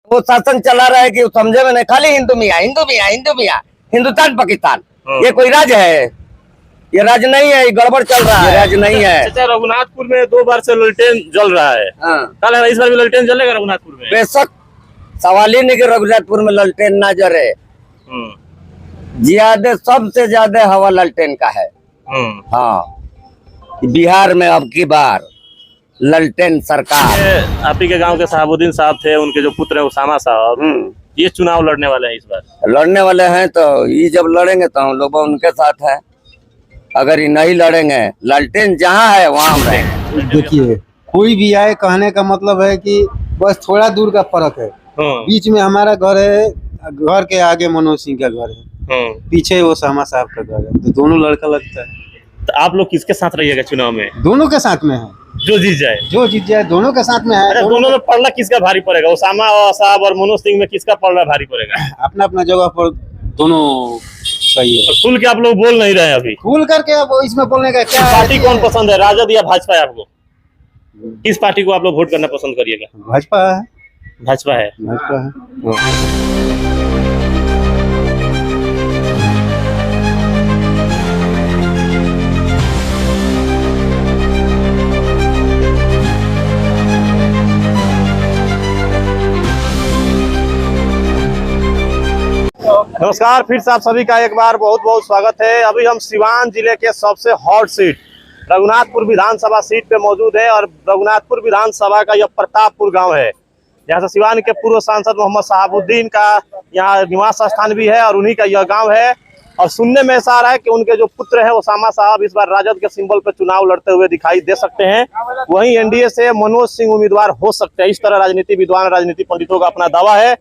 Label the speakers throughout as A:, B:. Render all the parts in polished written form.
A: वो शासन चला रहा है कि समझे में नहीं, खाली हिंदू मियाँ हिंदू मियाँ हिंदू मियाँ, हिंदुस्तान पाकिस्तान। ये कोई राज्य है? ये राज्य नहीं है, ये गड़बड़ चल रहा है, राज्य नहीं है।
B: अच्छा, रघुनाथपुर में 2 बार से ललटेन जल रहा है। कल इस बार भी ललटेन जलेगा रघुनाथपुर में?
A: बेशक, सवाल ही नहीं कि रघुनाथपुर में ललटेन ना जले। ज्यादा, सबसे ज्यादा हवा ललटेन का है। हाँ, बिहार में अब की बार ललटेन सरकार।
B: आप ही के गांव के शहाबुद्दीन साहब थे, उनके जो पुत्र है उसामा साहब, ये चुनाव लड़ने वाले हैं इस बार।
A: लड़ने वाले हैं तो ये जब लड़ेंगे तो हम लोग उनके साथ है। अगर ये नहीं लड़ेंगे, ललटेन जहाँ है वहाँ हम रहेंगे।
C: देखिए, कोई भी आए, कहने का मतलब है कि बस थोड़ा दूर का फर्क है। बीच में हमारा घर है, घर के आगे मनोज सिंह का घर है, पीछे ओसामा साहब का घर है, तो दोनों लड़का लगता है।
B: तो आप लोग किसके साथ रहिएगा चुनाव में?
C: दोनों के साथ में है,
B: जो जीत जाए दोनों के साथ में है। दोनों में पड़ना किसका भारी पड़ेगा? ओसामा साहब और मनोज सिंह में किसका पड़ना भारी पड़ेगा?
C: अपना अपना जगह पर दोनों सही है।
B: खुल के आप लोग बोल नहीं रहे अभी?
C: खुल करके अब इसमें बोलने का क्या?
B: पार्टी कौन पसंद है, राजद या भाजपा है आपको? किस पार्टी को आप लोग वोट करना पसंद करिएगा?
C: भाजपा है।
B: भाजपा है।
C: भाजपा है।
B: नमस्कार, फिर से आप सभी का एक बार बहुत बहुत स्वागत है। अभी हम सिवान जिले के सबसे हॉट सीट रघुनाथपुर विधानसभा सीट पे मौजूद है और रघुनाथपुर विधानसभा का यह प्रतापपुर गांव है, जहां से सिवान के पूर्व सांसद मोहम्मद शहाबुद्दीन का यहाँ निवास स्थान भी है और उन्हीं का यह गांव है। और सुनने में ऐसा आ रहा है कि उनके जो पुत्र है ओसामा साहब इस बार राजद के सिंबल पर चुनाव लड़ते हुए दिखाई दे सकते हैं। वहीं एनडीए से मनोज सिंह उम्मीदवार हो सकते हैं, इस तरह राजनीति विद्वान, राजनीति पंडितों का अपना दावा है।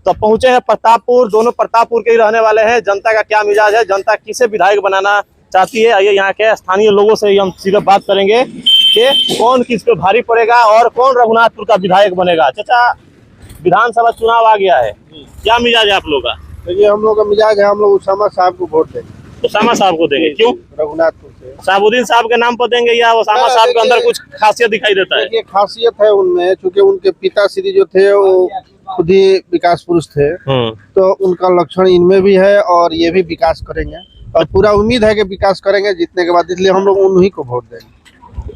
B: तो पहुंचे हैं प्रतापपुर, दोनों प्रतापपुर के ही रहने वाले हैं। जनता का क्या मिजाज है, जनता किसे विधायक बनाना चाहती है, आइए यहाँ के स्थानीय लोगों से हम सीधे बात करेंगे कि कौन किस पे भारी पड़ेगा और कौन रघुनाथपुर का विधायक बनेगा। चाचा, विधानसभा चुनाव आ गया है, क्या मिजाज है आप लोग का?
C: देखिए, हम लोग का मिजाज है, हम लोग ओसामा साहब को वोट देंगे।
B: ओसामा साहब को देंगे? क्यों?
C: रघुनाथपुर से
B: शहाबुद्दीन साहब के नाम पर देंगे या ओसामा साहब के अंदर कुछ खासियत दिखाई देता है?
C: देखिए, खासियत है उनमें, चूंकि उनके पिताश्री जो थे वो खुद ही विकास पुरुष थे, तो उनका लक्षण इनमें भी है और ये भी विकास करेंगे और पूरा उम्मीद है कि विकास करेंगे जीतने के बाद, इसलिए हम लोग उन्हीं को वोट देंगे।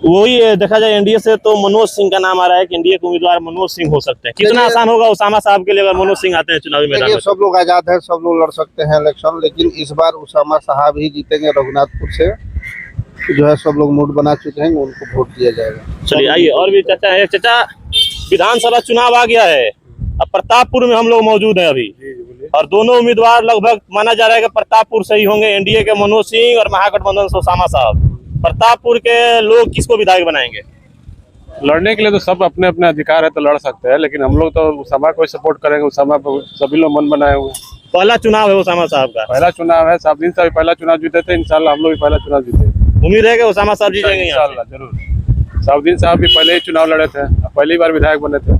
B: वही देखा जाए एनडीए से तो मनोज सिंह का नाम आ रहा है कि एनडीए के उम्मीदवार मनोज सिंह हो सकते हैं। कितना आसान होगा ओसामा साहब के लिए अगर मनोज सिंह आते हैं चुनावी मैदान में?
C: सब लोग आजाद है, सब लोग लड़ सकते हैं इलेक्शन, लेकिन इस बार ओसामा साहब ही जीतेंगे रघुनाथपुर से। जो है सब लोग मूड बना चुके हैं, उनको वोट दिया जाएगा।
B: चलिए, आइए और भी चाचा है। चाचा, विधानसभा चुनाव आ गया है, अब प्रतापपुर में हम लोग मौजूद हैं अभी, और दोनों उम्मीदवार लगभग माना जा रहा है कि प्रतापपुर से ही होंगे, एनडीए के मनोज सिंह और महागठबंधन से ओसामा साहब। प्रतापपुर के लोग किसको विधायक बनाएंगे?
D: लड़ने के लिए तो सब अपने अपने अधिकार है, तो लड़ सकते हैं, लेकिन हम लोग तो ओसामा को सपोर्ट करेंगे। ओसामा को सभी लोग मन बनाए हुए।
B: पहला चुनाव है ओसामा साहब का?
D: पहला चुनाव है, शहाबुद्दीन साहब पहला चुनाव जीते थे, इंशाल्लाह हम लोग भी पहला चुनाव जीते।
B: उम्मीद है कि ओसामा साहब जीतेंगे
D: इंशाल्लाह, जरूर। शहाबुद्दीन साहब भी पहले ही चुनाव लड़े थे, पहली बार विधायक बने थे,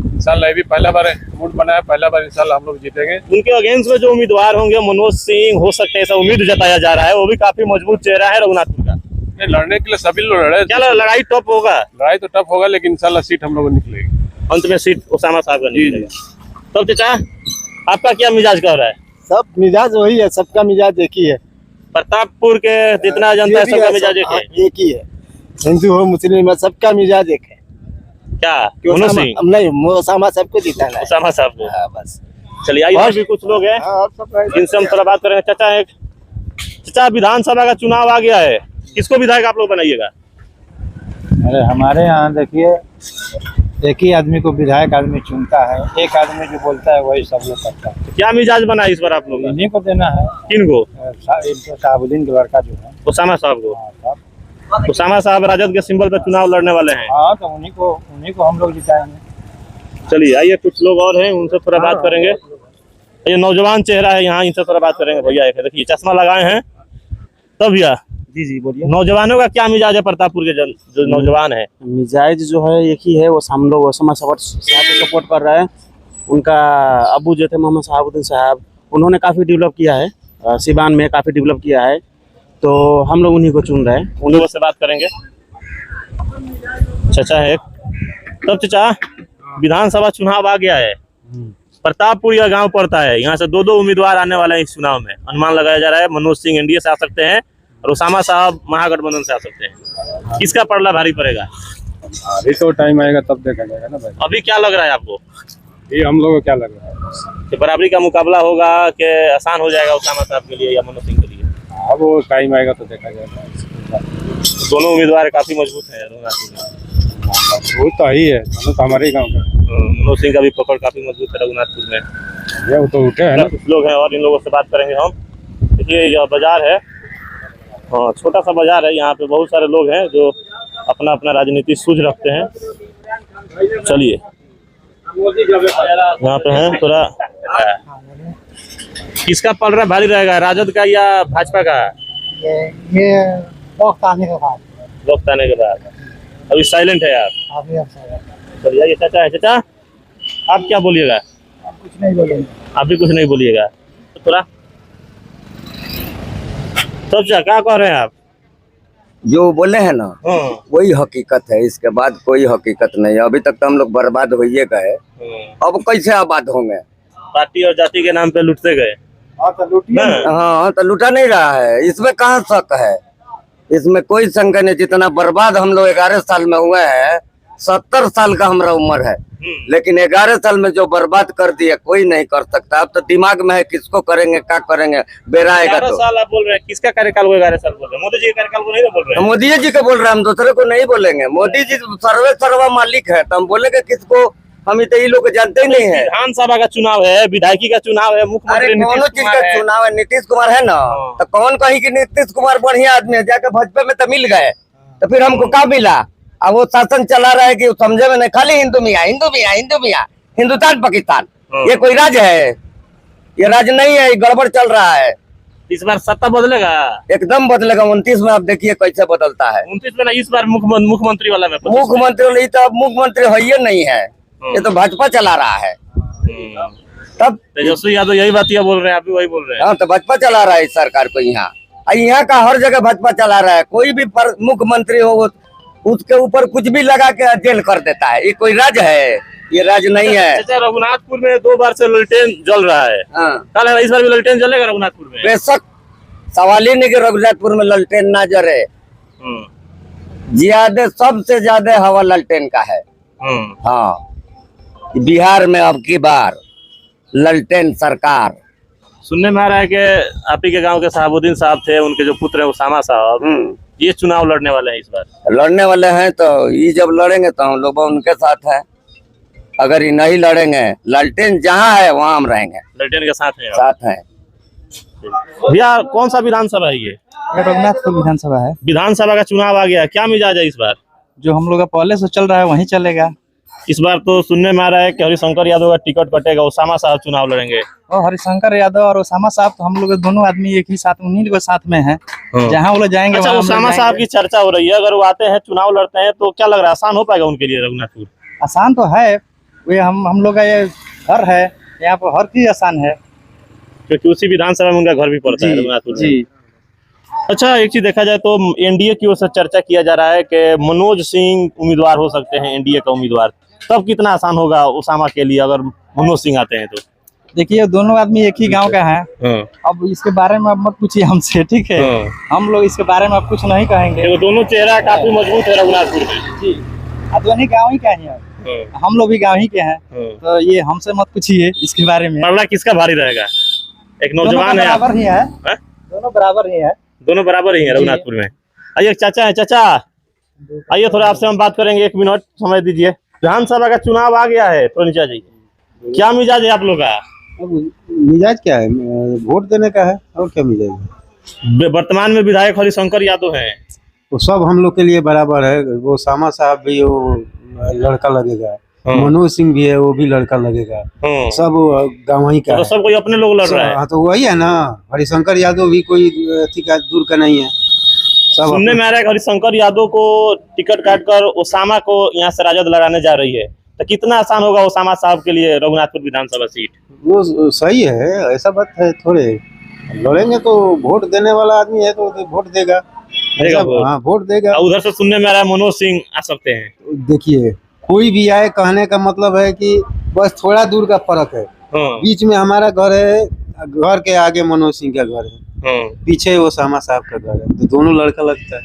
D: इंशाल्लाह भी पहला बार मूड बनाया, पहला बार इंशाल्लाह हम लोग जीतेंगे।
B: उनके अगेंस्ट में जो उम्मीदवार होंगे मनोज सिंह हो सकते हैं, ऐसा उम्मीद जताया जा रहा है। वो भी काफी मजबूत चेहरा है रघुनाथपुर का।
D: लड़ने के लिए सभी लोग लड़े।
B: क्या लड़ाई टफ होगा?
D: लड़ाई तो टफ होगा, लेकिन इंशाल्लाह सीट हम लोग निकलेगी।
B: अंत में सीट ओसामा साहब का निकलेगा। तब चाचा, आपका क्या मिजाज कह रहा है?
C: सब मिजाज वही है, सबका मिजाज एक ही है।
B: प्रतापपुर के जितना जनता है सबका मिजाज एक
C: ही है, हिंदू हो मुस्लिम हो, सबका मिजाज एक है।
B: क्या मनोज सिंह?
C: नहीं, ओसामा सबको जीताना है।
B: ओसामा साहब को?
C: हाँ, बस।
B: चलिए, आइए और भी कुछ लोग हैं जिनसे हम थोड़ा बात करेंगे। चाचा, विधानसभा का चुनाव आ गया है, किसको विधायक आप लोग बनाइएगा?
E: अरे हमारे यहाँ देखिए, एक ही आदमी को विधायक आदमी चुनता है, एक आदमी जो बोलता है वही सब लोग करता है।
B: तो क्या मिजाज बना है इस बार आप लोग?
E: इन्हीं को देना है।
B: किन को?
E: शहाबुद्दीन के लड़का जो है
B: ओसामा साहब को। ओसामा साहब राजद के सिंबल पर चुनाव लड़ने वाले हैं।
E: हाँ, तो उन्हीं को हम लोग जिताएंगे।
B: चलिए, आइए कुछ लोग और हैं, उनसे थोड़ा बात करेंगे। ये नौजवान चेहरा है यहाँ, इनसे थोड़ा बात करेंगे। भैया देखिए, चश्मा लगाए हैं तब। भैया
E: जी बोलिए।
B: नौजवानों का क्या मिजाज है प्रतापपुर के जो नौजवान है?
F: मिजाज जो है एक ही है, वो हम लोग ओसामा साहब को सपोर्ट कर रहे हैं। उनका अबू जो थे मोहम्मद शहाबुद्दीन साहब, उन्होंने काफ़ी डेवलप किया है, सिवान में काफ़ी डेवलप किया है, तो हम लोग उन्हीं को चुन रहे हैं।
B: उन लोगों से बात करेंगे। चाचा है तब। चाचा, विधानसभा चुनाव आ गया है, प्रतापपुर यह गांव पड़ता है। यहाँ से दो उम्मीदवार आने वाले हैं इस चुनाव में। अनुमान लगाया जा रहा है मनोज सिंह एनडीए से आ सकते हैं और ओसामा साहब महागठबंधन से आ सकते हैं। किसका पलड़ा भारी पड़ेगा?
D: अभी तो टाइम आएगा तब देखा जाएगा ना भाई।
B: अभी क्या लग रहा है आपको
D: ये हम लोगों को क्या लग रहा है
B: कि बराबरी का मुकाबला होगा कि आसान हो जाएगा ओसामा साहब के लिए या मनोज सिंह के लिए?
D: अब वो टाइम आएगा तो देखा जाएगा।
B: दोनों उम्मीदवार काफी मजबूत है रघुनाथपुर में।
D: वो तो ही है तो हमारे ही गाँव का।
B: मनोज सिंह का भी पकड़ काफी मजबूत है रघुनाथपुर में।
D: ये वो तो उठे है ना।
B: कुछ लोग हैं और इन लोगों से बात करेंगे हम। देखिए यह बाजार है, हाँ छोटा सा बाजार है। यहाँ पे बहुत सारे लोग हैं जो अपना अपना राजनीति सूझ रखते हैं। चलिए यहाँ पे है थोड़ा। किसका पलड़ा भारी रहेगा, राजद का या भाजपा का?
E: ये वक्त आने के बाद।
B: वक्त आने के बाद। अभी साइलेंट है आप? चलिए ये चाचा है। चाचा आप क्या बोलिएगा?
E: कुछ नहीं बोलेंगे।
B: आप भी कुछ नहीं बोलिएगा तो थोड़ा तब क्या कह रहे हैं आप?
A: जो बोले हैं ना वही हकीकत है, इसके बाद कोई हकीकत नहीं है। अभी तक तो हम लोग बर्बाद हो ही गए, अब कैसे आबाद होंगे?
B: पार्टी और जाति के नाम पे लुटते गए।
A: हाँ तो लुटा नहीं रहा है, इसमें कहाँ शक है? इसमें कोई शंका नहीं। जितना बर्बाद हम लोग 11 साल में हुए हैं, 70 साल का हमारा उम्र है, लेकिन 11 साल में जो बर्बाद कर दिया कोई नहीं कर सकता। अब तो दिमाग में है किसको करेंगे क्या करेंगे, बेरा आएगा तो।
B: साल आप बोल रहे हैं, किसका कार्यकाल को 11 साल बोल रहे हैं? मोदी जी के कार्यकाल को नहीं बोल रहे हैं?
A: मोदी जी को बोल रहे हैं, हम दूसरे को नहीं बोलेंगे। मोदी जी सर्वा मालिक है, तो हम बोलेंगे किसको? हम तो ये लोग जानते ही नहीं है।
B: विधानसभा का चुनाव है, विधायकी का चुनाव है, मुख्यमंत्री
A: कौन चीज का चुनाव है? नीतीश कुमार है ना, तो कौन कही कि नीतीश कुमार बढ़िया आदमी है, जाकर भाजपा में तो मिल गए, तो फिर हमको क्या मिला? अब वो शासन चला रहा है कि समझे में नहीं, खाली हिंदू मियाँ हिंदू मियाँ हिंदू मियाँ, हिंदुस्तान पाकिस्तान। ये कोई राज्य है? ये राज्य नहीं है, ये गड़बड़ चल रहा है।
B: इस बार सत्ता बदलेगा?
A: एकदम बदलेगा। 29 में आप देखिए कैसे बदलता है।
B: 29 में ना, इस बार मुख्यमंत्री वाला में।
A: मुख्यमंत्री तो अब मुख्यमंत्री है ही नहीं है, ये तो भाजपा चला रहा है। तब
B: तेजस्वी यादव यही बात बोल रहे हैं, आप भी वही बोल रहे हैं।
A: हाँ तो भाजपा चला रहा है इस सरकार को। यहाँ का हर जगह भाजपा चला रहा है। कोई भी मुख्यमंत्री हो उसके ऊपर कुछ भी लगा के जेल कर देता है। ये कोई राज्य है? ये राज्य नहीं है।
B: रघुनाथपुर में 2 बार से ललटेन जल रहा है। कल इस बार भी ललटेन जलेगा रघुनाथपुर में? बेशक,
A: सवाल ही नहीं कि रघुनाथपुर में ललटेन ना जले। ज्यादा सबसे ज्यादा हवा ललटेन का है। हाँ, बिहार में अब की बार ललटेन सरकार।
B: सुनने में आ रहा है कि आप ही के गांव के साहबुद्दीन साहब थे, उनके जो पुत्र है ओसामा साहब, ये चुनाव लड़ने वाले हैं इस बार।
A: लड़ने वाले हैं तो ये जब लड़ेंगे तो हम लोग उनके साथ है। अगर ये नहीं लड़ेंगे, ललटेन जहाँ है वहाँ हम रहेंगे,
B: ललटेन के साथ है।
A: साथ हैं।
B: भैया कौन सा विधानसभा है ये?
E: रघुनाथपुर विधानसभा है।
B: विधानसभा का चुनाव आ गया, क्या मिजाज है इस बार?
E: जो हम लोग का पहले से चल रहा है वही चलेगा।
B: इस बार तो सुनने में आ रहा है कि हरिशंकर यादव का टिकट कटेगा, ओसामा साहब चुनाव लड़ेंगे।
E: और हरिशंकर यादव और ओसामा साहब तो हम लोग दोनों आदमी एक ही साथ, उन्हीं के साथ में है। जहाँ वो लोग जाएंगे।
B: अच्छा, ओसामा साहब की चर्चा हो रही है, अगर वो आते हैं चुनाव लड़ते हैं तो क्या लग रहा है, आसान हो पाएगा उनके लिए रघुनाथपुर?
E: आसान तो है, वे हम लोग का ये घर है, यहाँ पर हर चीज आसान है,
B: क्योंकि उसी विधानसभा में उनका घर भी पड़ता है रघुनाथपुर में। अच्छा, एक चीज देखा जाए तो एनडीए की ओर से चर्चा किया जा रहा है कि मनोज सिंह उम्मीदवार हो सकते हैं, एनडीए का उम्मीदवार। तब कितना आसान होगा ओसामा के लिए अगर मनोज सिंह आते हैं तो?
E: देखिए दोनों आदमी एक ही गांव का है। अब इसके बारे में अब मत पूछिए हमसे, ठीक है? हम लोग इसके बारे में अब कुछ नहीं कहेंगे।
B: दोनों चेहरा काफी मजबूत है रघुनाथपुर में।
E: जी, दोनों गाँव ही का ही है, हम लोग भी गाँव ही के हैं, तो ये हमसे मत पूछिए इसके बारे में।
B: पलड़ा किसका भारी रहेगा? एक नौजवान है,
E: बराबर ही है, दोनों बराबर ही है।
B: दोनों बराबर ही है रघुनाथपुर में। आइए चाचा है, चाचा आइए थोड़ा आपसे हम बात करेंगे, 1 मिनट समय दीजिए। विधानसभा का चुनाव आ गया है तो नीचा जी, क्या मिजाज है आप लोग का?
G: मिजाज क्या है, वोट देने का है, और क्या मिजाज है?
B: वर्तमान में विधायक हरिशंकर यादव हैं,
G: वो सब हम लोग के लिए बराबर है। वो ओसामा साहब भी वो लड़का लगेगा, मनोज सिंह भी है, वो भी लड़का लगेगा, सब गाँव ही का
B: तो सब कोई अपने लोग लड़ रहा है।
G: हाँ तो वही है ना, हरिशंकर यादव भी कोई अति का दूर का नहीं है।
B: सुनने में आ रहा है हरिशंकर यादव को टिकट काटकर ओसामा को यहाँ से राजद लड़ाने जा रही है, तो कितना आसान होगा ओसामा साहब के लिए रघुनाथपुर विधानसभा सीट?
G: वो सही है, ऐसा बात है थोड़े। लड़ेंगे तो वोट देने वाला आदमी है तो वोट देगा। हाँ वोट देगा।
B: उधर से सुनने में आ रहा है मनोज सिंह आ सकते हैं।
G: देखिए कोई भी आए, कहने का मतलब है कि बस थोड़ा दूर का फर्क है।
B: हाँ,
G: बीच में हमारा घर है, घर के आगे मनोज सिंह का घर है,
B: हाँ।
G: पीछे ओसामा साहब का घर है, तो दोनों लड़का लगता है।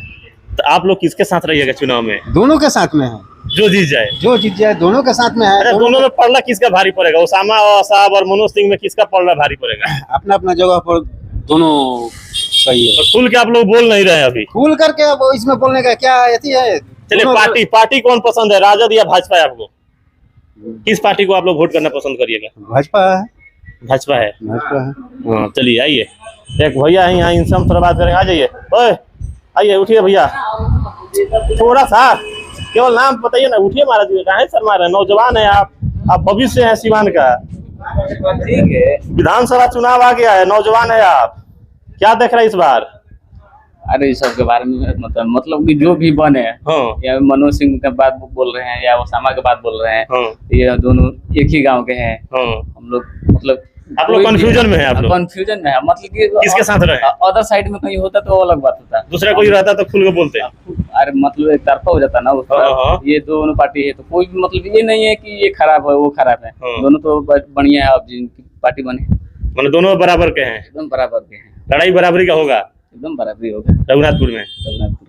B: तो आप लोग किसके साथ रहिएगा चुनाव में?
G: दोनों के साथ में है,
B: जो जीत जाए।
G: जो जीत जाए दोनों के साथ में है।
B: अच्छा, दोनों में पलड़ा किसका भारी पड़ेगा? ओसामा साहब और मनोज सिंह में किसका पलड़ा भारी पड़ेगा?
G: अपना अपना जगह पर दोनों सही है।
B: और खुल के आप लोग बोल नहीं रहे हैं अभी।
G: खुल करके अब इसमें बोलने का क्या अथी है।
B: चलिए,
G: दोनों-
B: पार्टी कौन पसंद है, राजद या भाजपा है आपको? किस पार्टी को आप लोग वोट करना पसंद करिएगा?
G: भाजपा है,
B: भाजपा है।
G: भाजपा है।
B: हाँ, चलिए आइए, एक भैया है यहाँ, इनसे हम थोड़ा बात करेंगे। आ जाइए, ओए आइए, उठिए भैया, थोड़ा सा केवल नाम बताइए ना। उठिए महाराज जी, कहाँ शर्मा रहे हैं? नौजवान है आप भविष्य है सिवान का।
H: ठीक है।
B: विधानसभा चुनाव आ गया है, नौजवान है आप, क्या देख रहे हैं इस बार?
H: अरे इस सब के बारे में मतलब कि जो भी बने,
B: हाँ,
H: या मनोज सिंह के बात बोल रहे हैं या ओसामा के बात बोल रहे हैं,
B: हाँ,
H: ये दोनों एक ही गांव के हैं।
B: हाँ।
H: हम लोग मतलब
B: आप लोग कंफ्यूजन में हैं? आप लोग
H: कंफ्यूजन में है, मतलब कि
B: किसके साथ रहे?
H: अदर साइड में कहीं होता तो अलग बात होता।
B: दूसरा कोई रहता तो खुल के बोलते।
H: अरे मतलब एक तरफा हो जाता ना उस
B: हाँ, हाँ।
H: ये दोनों पार्टी है तो कोई भी मतलब ये नहीं है कि ये खराब है वो खराब है।
B: हाँ।
H: दोनों तो बढ़िया है, अब जिनकी पार्टी बने
B: मतलब दोनों बराबर के हैं,
H: एकदम बराबर के हैं,
B: लड़ाई बराबरी का होगा
H: एकदम बराबरी होगा
B: रघुनाथपुर में।
H: रघुनाथपुर।